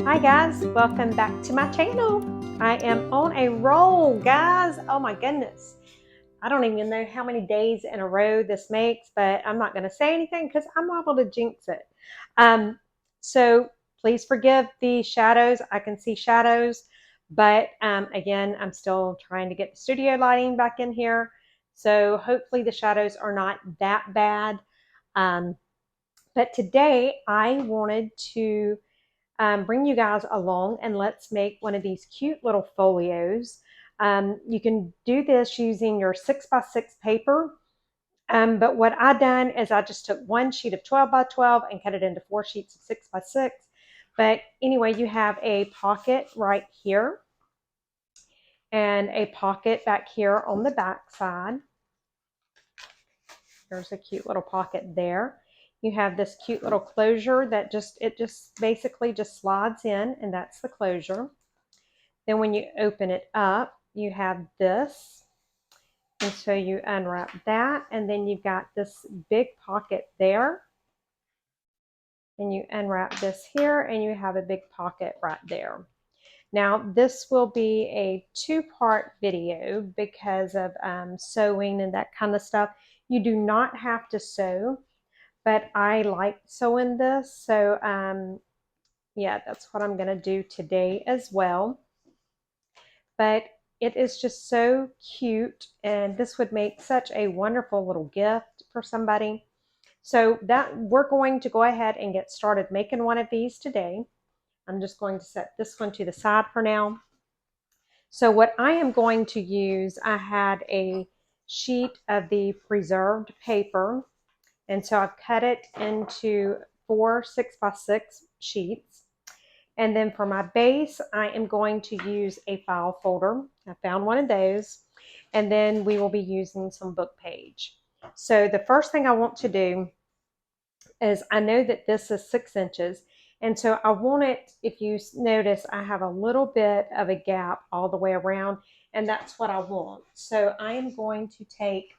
Hi guys, welcome back to my channel. I am on a roll, guys. Oh my goodness. I don't even know how many days in a row this makes, but I'm not going to say anything because I'm liable to jinx it. So please forgive the shadows. I can see shadows, but again, I'm still trying to get the studio lighting back in here. So hopefully the shadows are not that bad. But today I wanted to bring you guys along and let's make one of these cute little folios. You can do this using your 6x6 paper. But what I done is I just took one sheet of 12x12 and cut it into 4 sheets of 6x6. But anyway, you have a pocket right here and a pocket back here on the back side. There's a cute little pocket there. You have this cute little closure that just basically just slides in, and that's the closure. Then when you open it up, you have this. And so you unwrap that, and then you've got this big pocket there. And you unwrap this here, and you have a big pocket right there. Now, this will be a two-part video because of sewing and that kind of stuff. You do not have to sew, but I like sewing this. So, yeah, that's what I'm going to do today as well. But it is just so cute, and this would make such a wonderful little gift for somebody. So that we're going to go ahead and get started making one of these today. I'm just going to set this one to the side for now. So what I am going to use, I had a sheet of the preserved paper, and so I've cut it into 4 6x6 sheets. And then for my base, I am going to use a file folder. I found one of those. And then we will be using some book page. So the first thing I want to do is I know that this is 6 inches. And so I want it, if you notice, I have a little bit of a gap all the way around. And that's what I want. So I am going to take,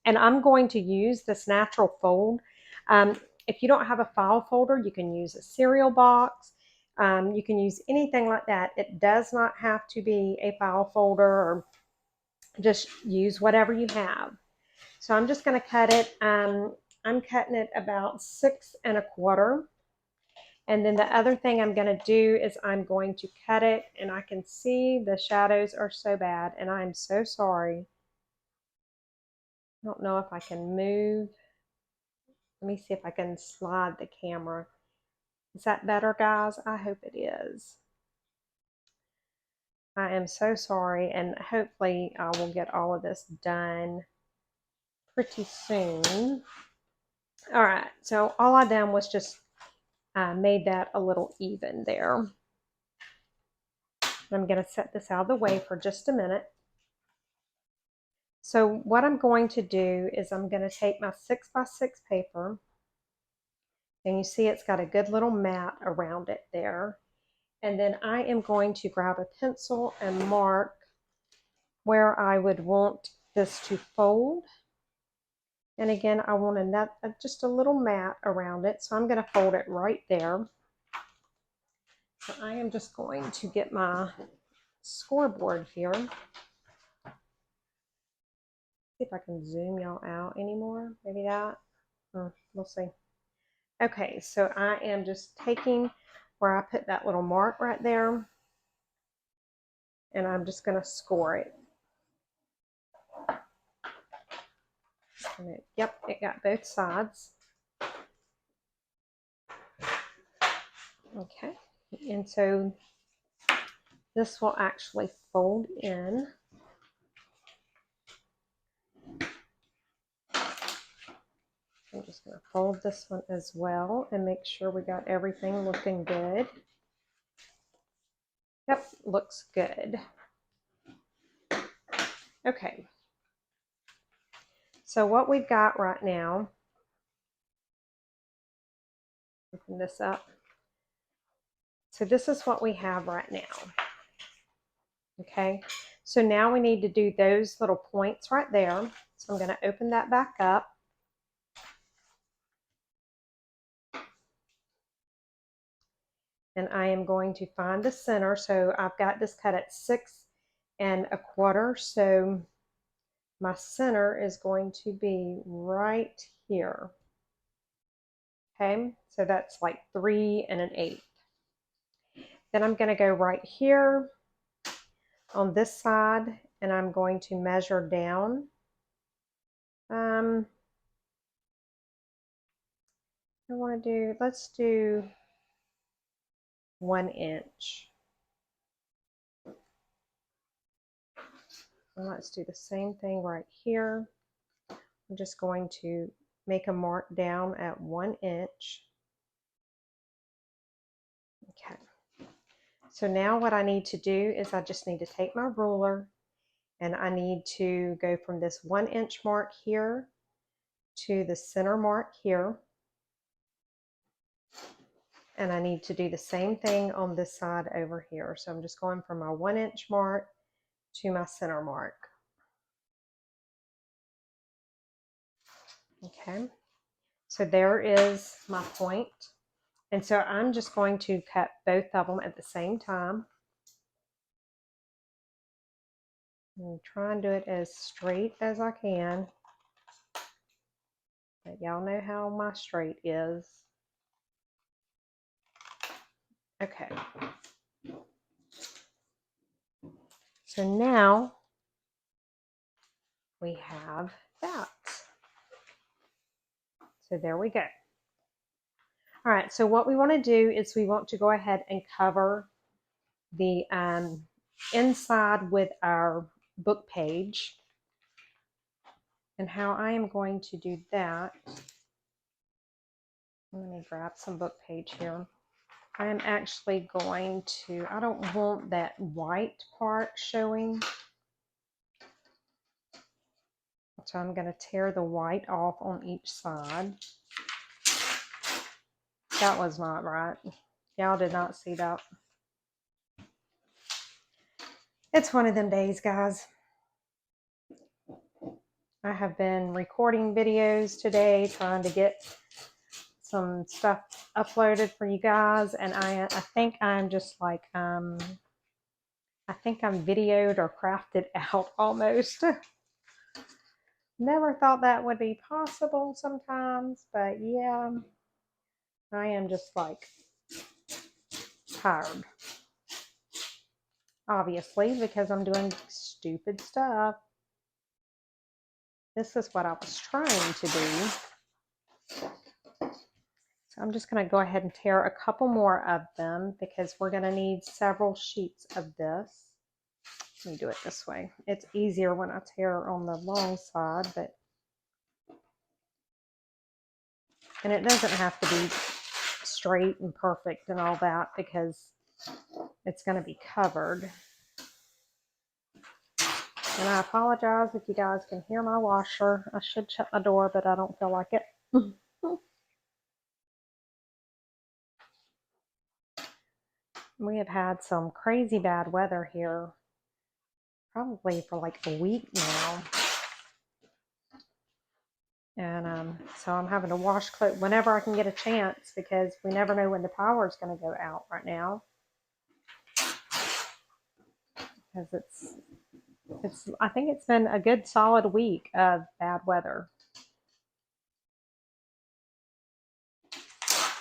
and I'm going to use this natural fold. If you don't have a file folder, you can use a cereal box. You can use anything like that. It does not have to be a file folder, or just use whatever you have. So I'm just going to cut it. I'm cutting it about 6 1/4. And then the other thing I'm going to do is I'm going to cut it, and I can see the shadows are so bad, and I'm so sorry. I don't know if I can move. Let me see if I can slide the camera. Is that better, guys? I hope it is. I am so sorry, and hopefully I will get all of this done pretty soon. All right, so all I done was just made that a little even there. I'm going to set this out of the way for just a minute. So what I'm going to do is I'm going to take my 6x6 paper, and you see it's got a good little mat around it there. And then I am going to grab a pencil and mark where I would want this to fold. And again, I want just a little mat around it. So I'm going to fold it right there. So I am just going to get my scoreboard here. See if I can zoom y'all out anymore. Maybe that. We'll see. Okay, so I am just taking where I put that little mark right there, and I'm just going to score it. Yep, it got both sides. Okay, and so This will actually fold in. I'm just going to fold this one as well and make sure we got everything looking good. Yep, looks good. Okay. So what we've got right now, open this up. So this is what we have right now. Okay, so now we need to do those little points right there. So I'm going to open that back up. And I am going to find the center. So I've got this cut at 6 1/4. So my center is going to be right here. Okay, so that's like 3 1/8. Then I'm going to go right here on this side, and I'm going to measure down. I want to do, let's do 1 inch. And let's do the same thing right here. I'm just going to make a mark down at 1 inch. Okay. So now what I need to do is I just need to take my ruler and I need to go from this 1 inch mark here to the center mark here. And I need to do the same thing on this side over here. So I'm just going from my 1 inch mark to my center mark. Okay, so there is my point. And so I'm just going to cut both of them at the same time. And try and do it as straight as I can. But y'all know how my straight is. Okay. So now we have that. So there we go. All right, so what we want to do is we want to go ahead and cover the inside with our book page. And how I am going to do that, let me grab some book page here. I am actually going to, I don't want that white part showing. So I'm going to tear the white off on each side. That was not right. Y'all did not see that. It's one of them days, guys. I have been recording videos today, trying to get some stuff uploaded for you guys, and I think I'm just like, I think I'm videoed or crafted out almost. Never thought that would be possible sometimes, but yeah, I am just like tired. Obviously, because I'm doing stupid stuff. This is what I was trying to do. So I'm just going to go ahead and tear a couple more of them because we're going to need several sheets of this. Let me do it this way. It's easier when I tear on the long side, but and it doesn't have to be straight and perfect and all that because it's going to be covered. And I apologize if you guys can hear my washer. I should shut my door, but I don't feel like it. We have had some crazy bad weather here, probably for like a week now. And so I'm having to wash clothes whenever I can get a chance because we never know when the power is going to go out right now. Because I think it's been a good solid week of bad weather.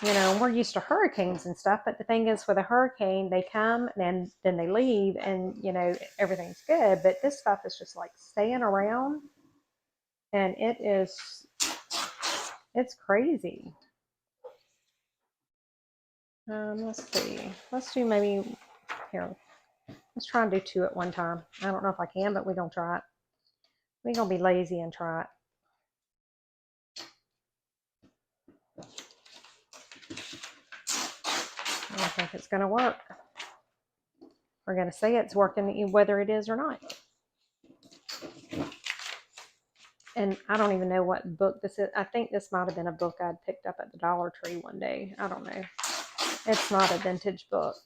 You know, we're used to hurricanes and stuff, but the thing is with a hurricane, they come and then they leave and, you know, everything's good. But this stuff is just like staying around and it's crazy. Let's see. Let's do maybe here. Let's try and do 2 at one time. I don't know if I can, but we're going to try it. We're going to be lazy and try it. I don't think it's going to work. We're going to say it's working whether it is or not. And I don't even know what book this is. I think this might have been a book I'd picked up at the Dollar Tree one day. I don't know. It's not a vintage book.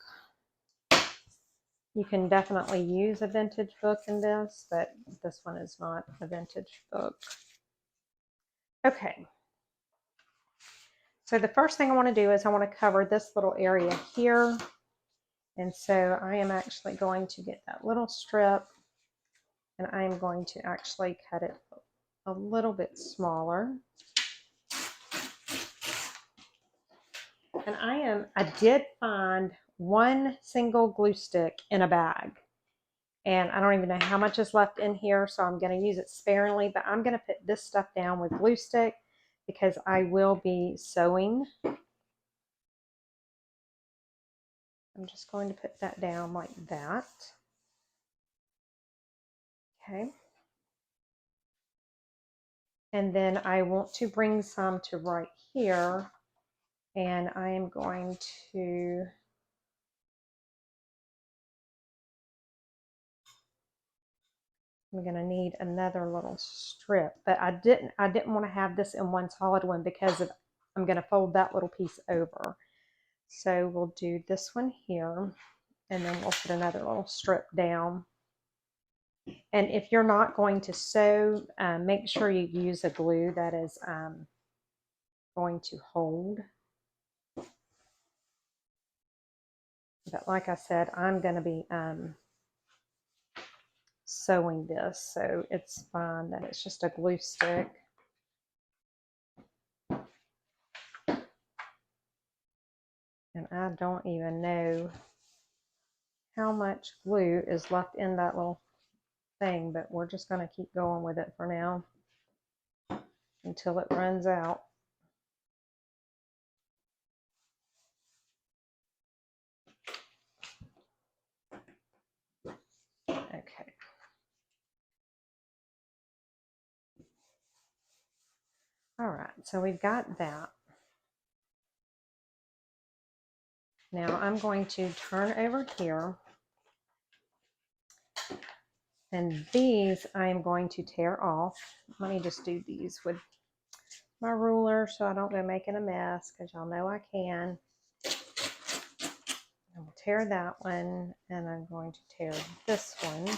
You can definitely use a vintage book in this, but this one is not a vintage book. Okay. So the first thing I want to do is I want to cover this little area here. And so I am actually going to get that little strip and I am going to actually cut it a little bit smaller. And I did find one single glue stick in a bag. And I don't even know how much is left in here, so I'm going to use it sparingly. But I'm going to put this stuff down with glue stick because I will be sewing. I'm just going to put that down like that. Okay. And then I want to bring some to right here. And I am going to I'm going to need another little strip, but I didn't want to have this in one solid one because I'm going to fold that little piece over. So we'll do this one here, and then we'll put another little strip down. And if you're not going to sew, make sure you use a glue that is going to hold. But like I said, I'm going to be sewing this, so it's fine that it's just a glue stick. And I don't even know how much glue is left in that little thing, but we're just going to keep going with it for now until it runs out. Okay. All right, so we've got that. Now I'm going to turn over here, and these I am going to tear off. Let me just do these with my ruler so I don't go making a mess, because y'all know I can. I'm going to tear that one, and I'm going to tear this one.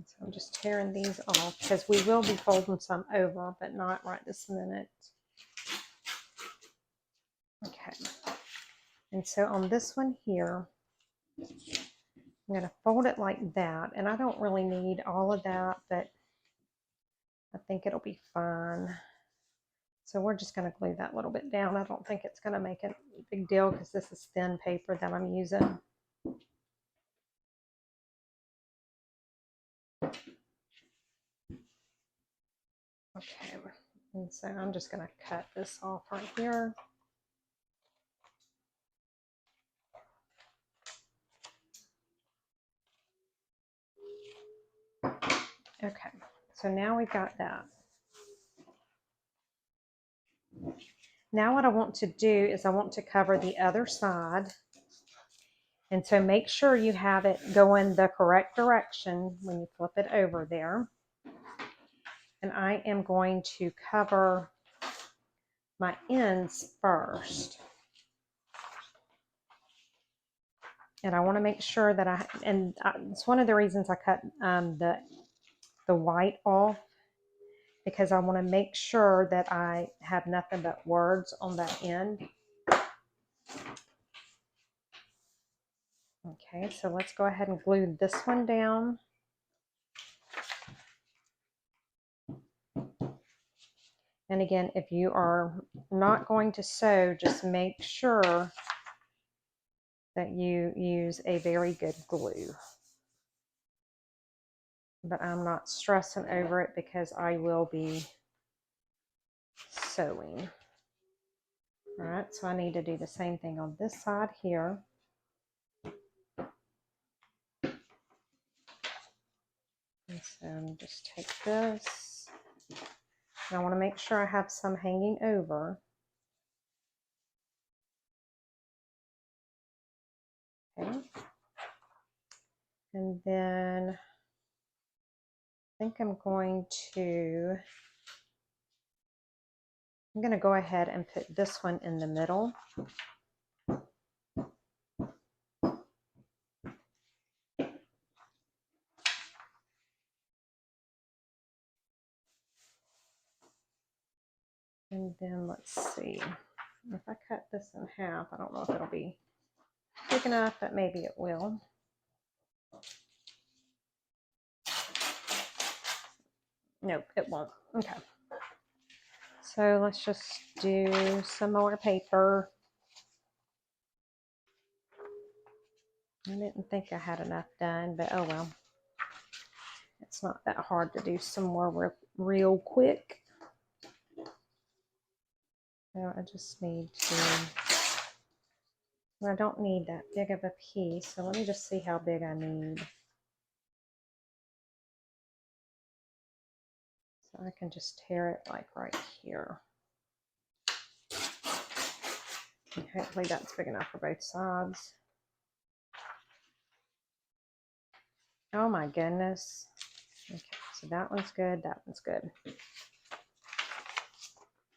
So I'm just tearing these off because we will be folding some over, but not right this minute. Okay. And so on this one here, I'm going to fold it like that. And I don't really need all of that, but I think it'll be fine. So we're just going to glue that a little bit down. I don't think it's going to make a big deal because this is thin paper that I'm using. Okay, and so I'm just going to cut this off right here. Okay, so now we've got that. Now what I want to do is I want to cover the other side. And so make sure you have it going the correct direction when you flip it over there. And I am going to cover my ends first. And I want to make sure that it's one of the reasons I cut the white off, because I want to make sure that I have nothing but words on that end. Okay, so let's go ahead and glue this one down. And again, if you are not going to sew, just make sure that you use a very good glue. But I'm not stressing over it because I will be sewing. All right, so I need to do the same thing on this side here. And so just take this. And I want to make sure I have some hanging over. Okay. And then I think I'm going to go ahead and put this one in the middle. And then let's see, if I cut this in half, I don't know if it'll be big enough, but maybe it will. Nope, it won't. Okay. So let's just do some more paper. I didn't think I had enough done, but oh well. It's not that hard to do some more real quick. So I just need to, I don't need that big of a piece, so let me just see how big I need. So I can just tear it like right here. And hopefully that's big enough for both sides. Oh my goodness. Okay, so that one's good, that one's good.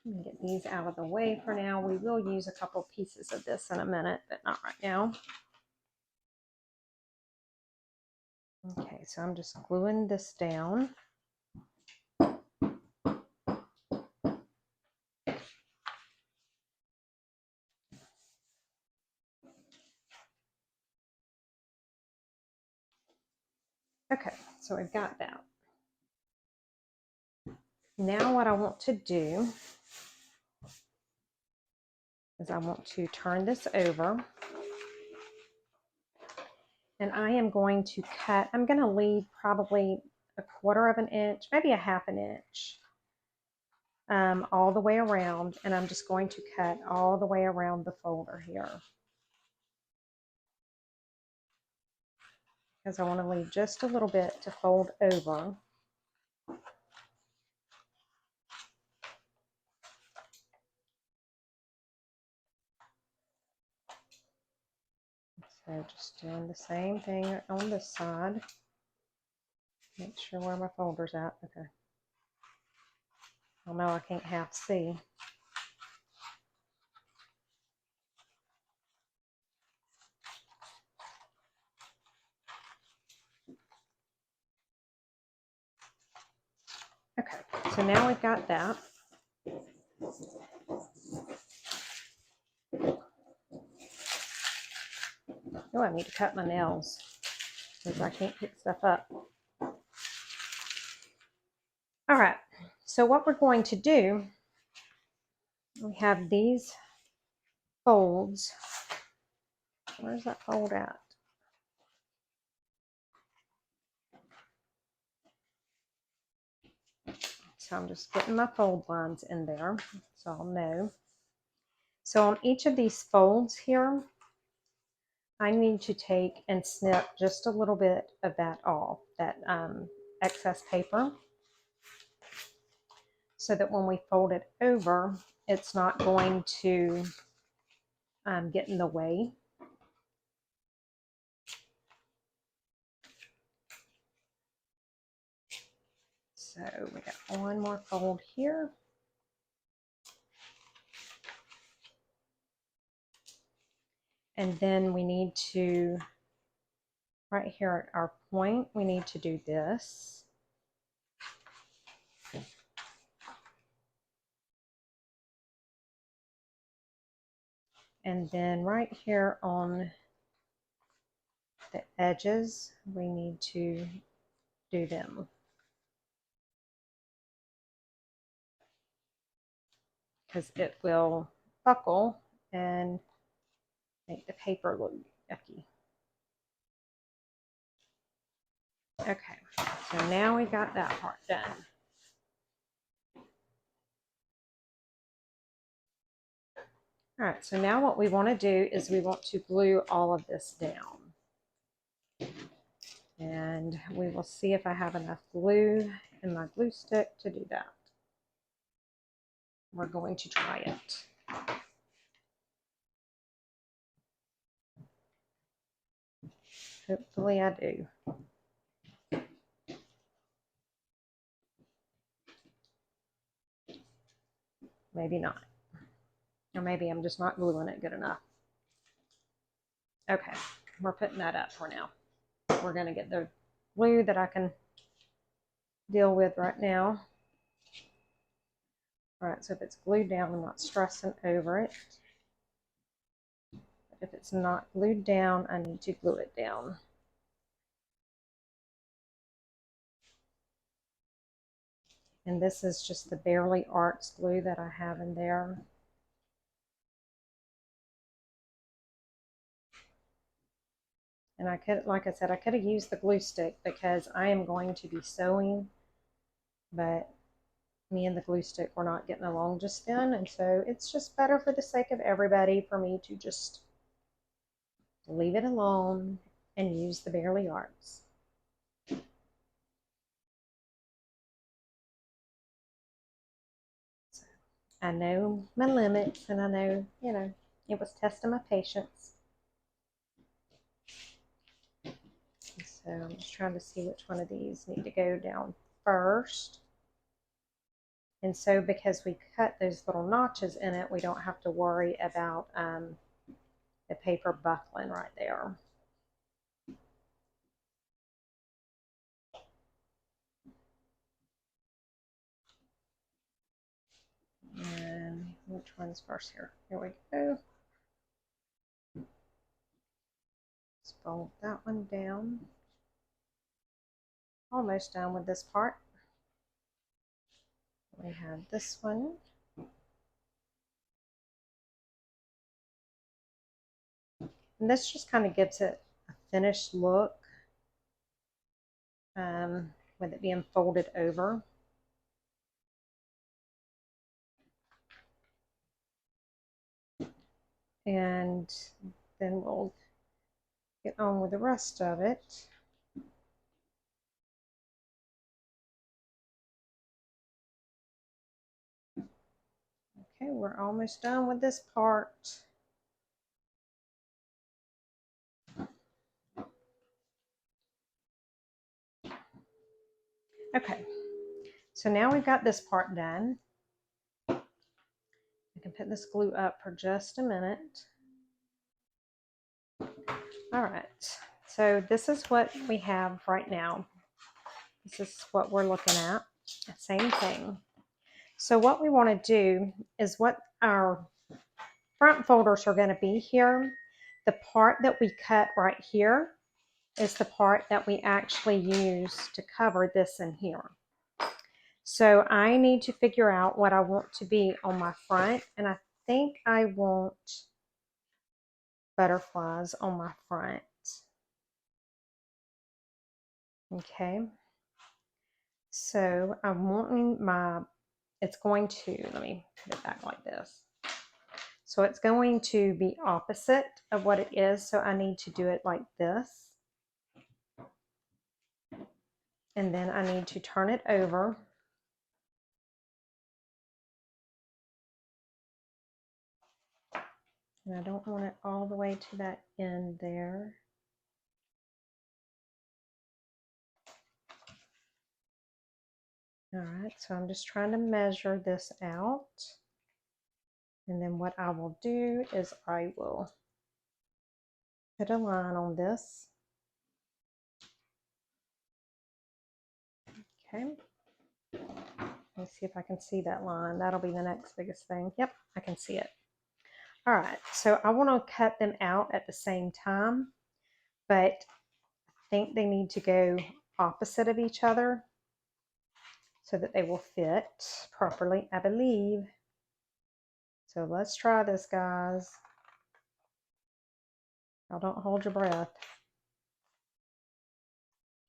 Let me get these out of the way for now. We will use a couple pieces of this in a minute, but not right now. Okay, so I'm just gluing this down. Okay, so I've got that. Now what I want to do is I want to turn this over. And I am going to cut, I'm going to leave probably 1/4 of an inch, maybe 1/2 an inch all the way around. And I'm just going to cut all the way around the folder here, because I want to leave just a little bit to fold over. So just doing the same thing on this side. Make sure where my folder's at. Okay. Oh no, I can't half see. Okay, so now we've got that. Oh, I need to cut my nails because I can't pick stuff up. All right, so what we're going to do, we have these folds. Where's that fold at? So I'm just getting my fold lines in there so I'll know. So on each of these folds here, I need to take and snip just a little bit of that off, that excess paper, so that when we fold it over, it's not going to get in the way. So we got one more fold here. And then we need to, right here at our point, we need to do this. And then right here on the edges, we need to do them. Because it will buckle and make the paper look yucky. Okay, so now we got that part done. All right, so now what we want to do is we want to glue all of this down. And we will see if I have enough glue in my glue stick to do that. We're going to try it. Hopefully I do. Maybe not. Or maybe I'm just not gluing it good enough. Okay, we're putting that up for now. We're going to get the glue that I can deal with right now. All right, so if it's glued down, I'm not stressing over it. But if it's not glued down, I need to glue it down. And this is just the Barely Arts glue that I have in there. And I could, like I said, I could have used the glue stick because I am going to be sewing, but me and the glue stick were not getting along just then. And so it's just better for the sake of everybody for me to just leave it alone and use the Barely Arts. So I know my limits, and I know, you know, it was testing my patience. So I'm just trying to see which one of these need to go down first. And so because we cut those little notches in it, we don't have to worry about the paper buckling right there. And which one's first here? Here we go. Let's fold that one down. Almost done with this part. We have this one. And this just kind of gives it a finished look with it being folded over. And then we'll get on with the rest of it. Okay, we're almost done with this part. Okay, so now we've got this part done. I can put this glue up for just a minute. All right, so this is what we have right now. This is what we're looking at, same thing. So what we want to do is what our front folders are going to be here. The part that we cut right here is the part that we actually use to cover this in here. So I need to figure out what I want to be on my front, and I think I want butterflies on my front. Okay, so I'm wanting it's going to, let me put it back like this. So it's going to be opposite of what it is, so I need to do it like this. And then I need to turn it over. And I don't want it all the way to that end there. All right, so I'm just trying to measure this out. And then what I will do is I will put a line on this. Okay. Let's see if I can see that line. That'll be the next biggest thing. Yep, I can see it. All right, so I want to cut them out at the same time, but I think they need to go opposite of each other so that they will fit properly, I believe. So let's try this, guys. Y'all don't hold your breath,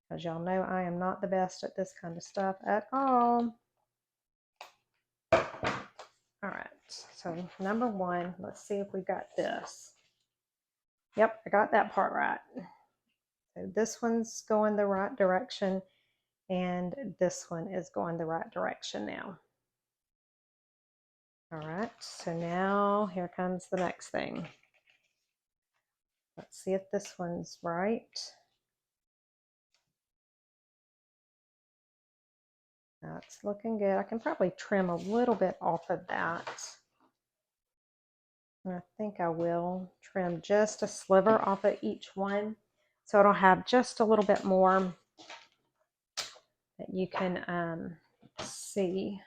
because y'all know I am not the best at this kind of stuff at all. All right, So number one, let's see if we got this. Yep, I got that part right. So this one's going the right direction, and this one is going the right direction now. All right, so now here comes the next thing. Let's see if this one's right. That's looking good. I can probably trim a little bit off of that. I think I will trim just a sliver off of each one, so it'll have just a little bit more that you can see.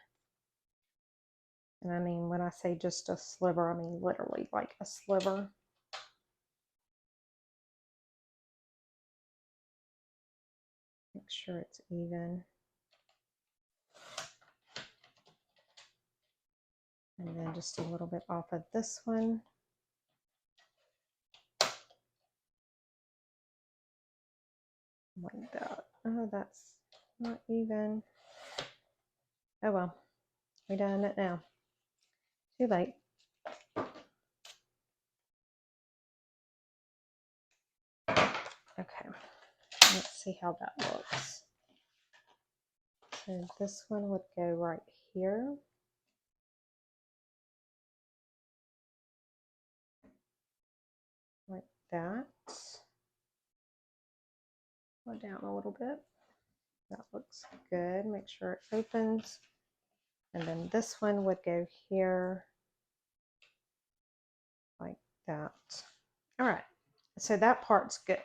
And I mean, when I say just a sliver, I mean literally like a sliver. Make sure it's even. And then just a little bit off of this one. Like that. Oh, that's not even. Oh well, we're done it now. Too late. Okay, let's see how that looks. So this one would go right here. Like that. Go down a little bit. That looks good. Make sure it opens. And then this one would go here like that. All right, so that part's good.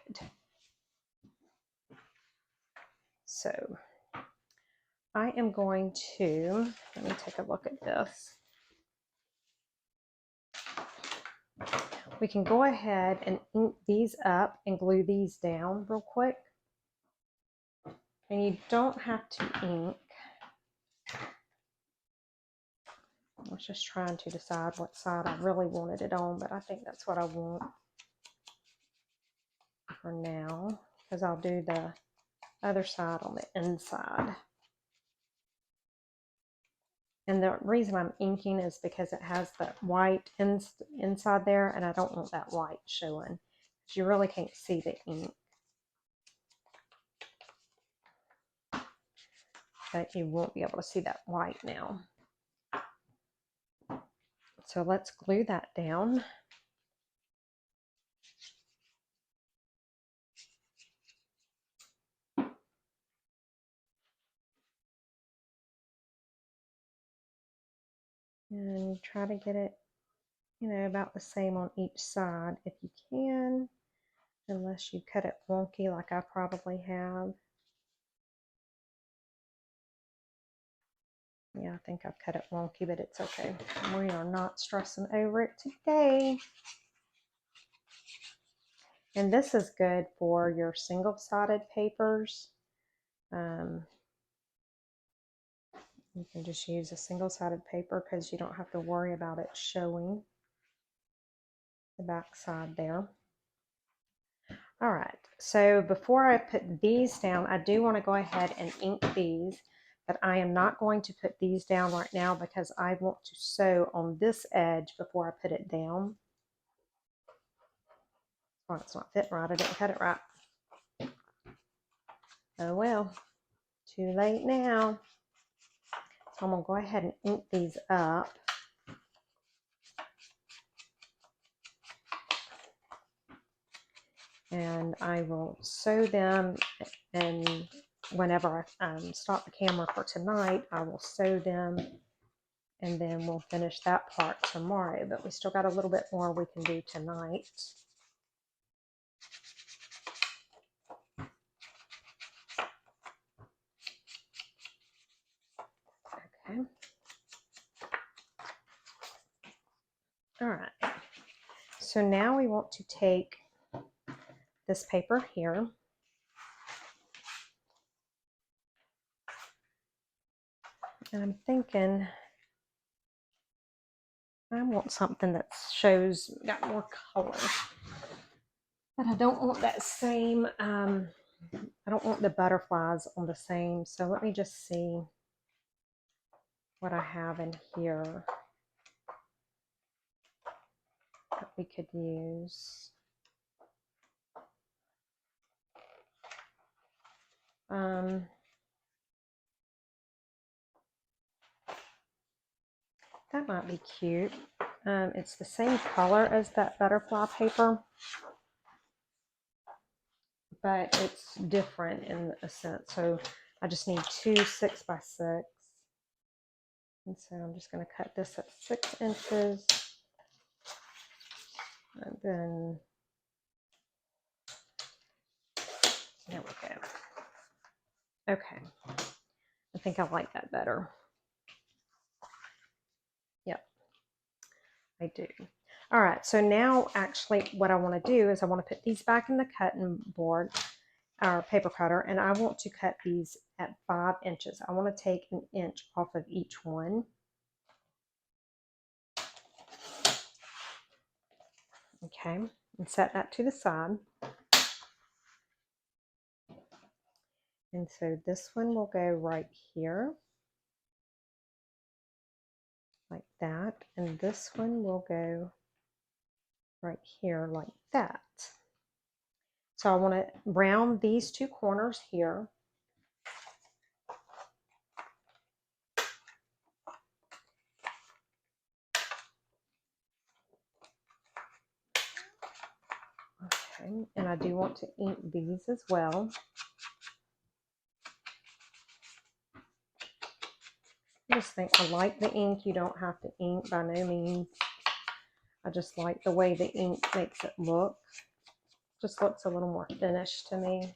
So I am going to, let me take a look at this. We can go ahead and ink these up and glue these down real quick. And you don't have to ink. I was just trying to decide what side I really wanted it on, but I think that's what I want for now, because I'll do the other side on the inside. And the reason I'm inking is because it has the white inside there, and I don't want that white showing, because you really can't see the ink. But you won't be able to see that white now. So let's glue that down. And try to get it, you know, about the same on each side if you can, unless you cut it wonky like I probably have. Yeah, I think I've cut it wonky, but it's okay. We are not stressing over it today. And this is good for your single-sided papers. You can just use a single-sided paper because you don't have to worry about it showing the back side there. All right, so before I put these down, I do want to go ahead and ink these, but I am not going to put these down right now because I want to sew on this edge before I put it down. Oh, it's not fitting right. I didn't cut it right. Oh well, too late now. So I'm going to go ahead and ink these up. And I will sew them, and whenever I stop the camera for tonight, I will sew them, and then we'll finish that part tomorrow. But we still got a little bit more we can do tonight. Okay. All right. So now we want to take this paper here. And I'm thinking I want something that shows, got more color. But I don't want that same, I don't want the butterflies on the same. So let me just see what I have in here. thought we could use. That might be cute. It's the same color as that butterfly paper, but it's different in a sense. So I just need 2 6x6. And so I'm just going to cut this at 6 inches. And then, there we go. Okay. I think I like that better. Yep, I do. All right, so now actually what I want to do is I want to put these back in the cutting board, our paper cutter, and I want to cut these at 5 inches. I want to take an inch off of each one. Okay, and set that to the side. And so this one will go right here, like that, and this one will go right here like that. So I want to round these 2 corners here. Okay, and I do want to ink these as well. I just think I like the ink. You don't have to ink by no means. I just like the way the ink makes it look. Just looks a little more finished to me.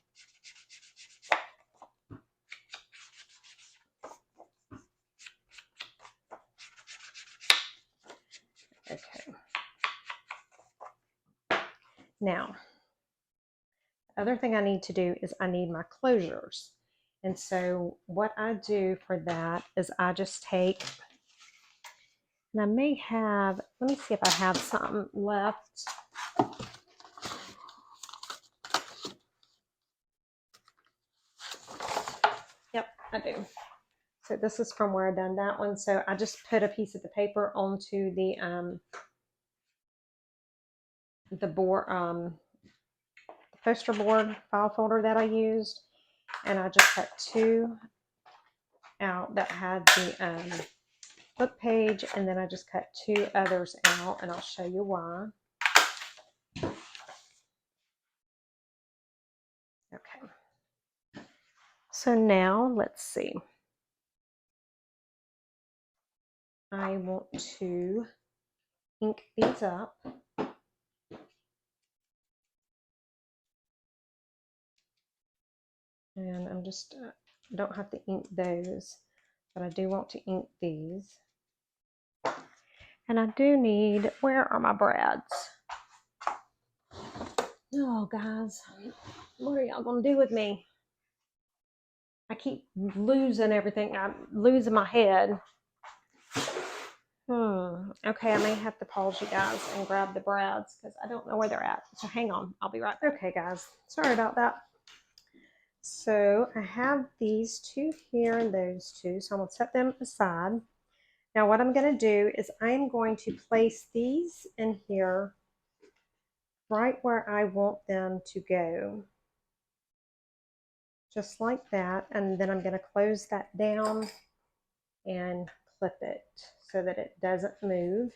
Okay. Now, the other thing I need to do is I need my closures. And so what I do for that is I just take, and I may have, let me see if I have something left. Yep, I do. So this is from where I done that one. So I just put a piece of the paper onto the board, the poster board file folder that I used, and I just cut 2 out that had the book page, and then I just cut 2 others out, and I'll show you why. Okay. So now let's see. I want to ink these up. And I'm just, don't have to ink those, but I do want to ink these. And I do need, where are my brads? Oh, guys, what are y'all going to do with me? I keep losing everything. I'm losing my head. Okay, I may have to pause you guys and grab the brads because I don't know where they're at. So hang on, I'll be right back. Okay, guys, sorry about that. So I have these 2 here and those 2, so I'm going to set them aside. Now what I'm going to do is I'm going to place these in here right where I want them to go. Just like that, and then I'm going to close that down and clip it so that it doesn't move.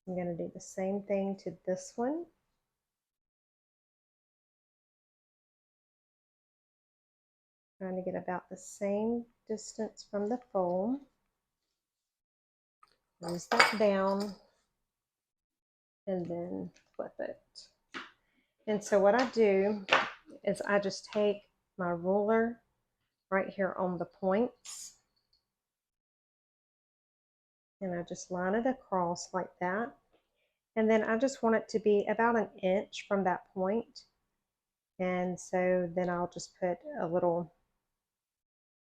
I'm going to do the same thing to this one. Trying to get about the same distance from the fold. Close that down and then flip it. And so what I do is I just take my ruler right here on the points, and I just line it across like that. And then I just want it to be about an inch from that point. And so then I'll just put a little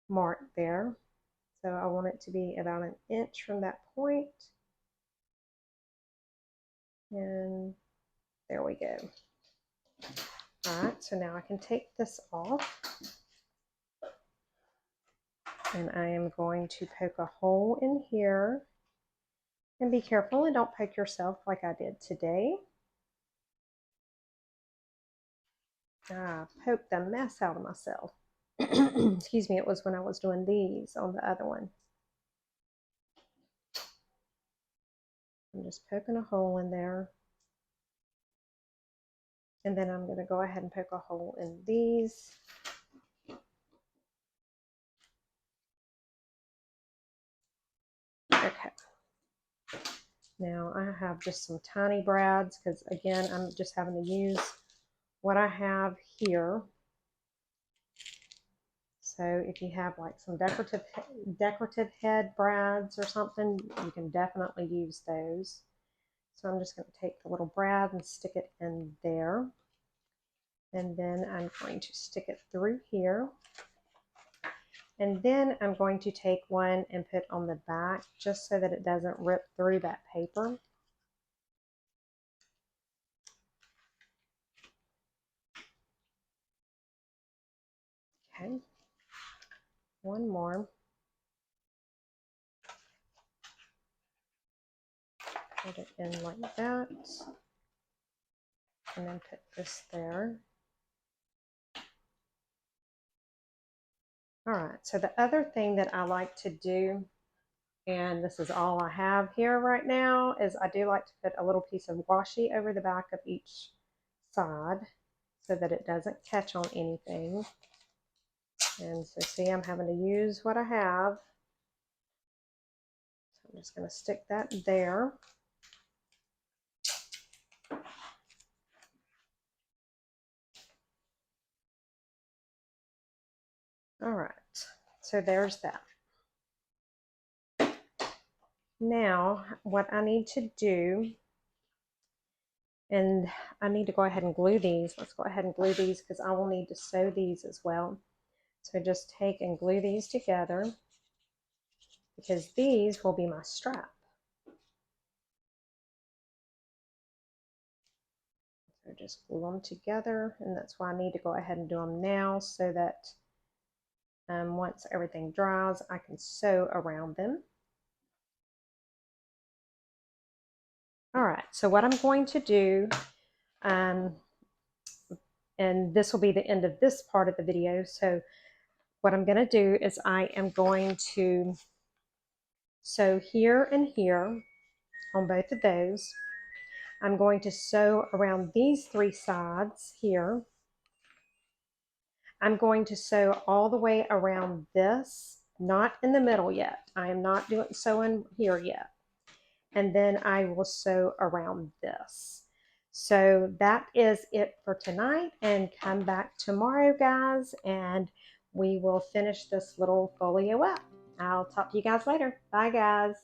mark there. So I want it to be about an inch from that point. And there we go. All right, so now I can take this off. And I am going to poke a hole in here And be careful and don't poke yourself like I did today. I poked the mess out of myself. Excuse me, it was when I was doing these on the other one. I'm just poking a hole in there. And then I'm going to go ahead and poke a hole in these. Okay. Now I have just some tiny brads because again, I'm just having to use what I have here. So if you have like some decorative head brads or something, you can definitely use those. So I'm just going to take the little brad and stick it in there. And then I'm going to stick it through here. And then I'm going to take one and put on the back just so that it doesn't rip through that paper. Okay, one more. Put it in like that. And then put this there. All right, so the other thing that I like to do, and this is all I have here right now, is I do like to put a little piece of washi over the back of each side so that it doesn't catch on anything. And so see, I'm having to use what I have. So I'm just going to stick that there. All right, so there's that. Now, what I need to do, and I need to go ahead and glue these. Let's go ahead and glue these because I will need to sew these as well. So just take and glue these together because these will be my strap. So just glue them together, and that's why I need to go ahead and do them now so that once everything dries, I can sew around them. All right, so what I'm going to do, and this will be the end of this part of the video. So what I'm going to do is I am going to sew here and here on both of those. I'm going to sew around these three sides here. I'm going to sew all the way around this, not in the middle yet. I am not doing sewing here yet. And then I will sew around this. So that is it for tonight, and come back tomorrow, guys, and we will finish this little folio up. I'll talk to you guys later. Bye, guys.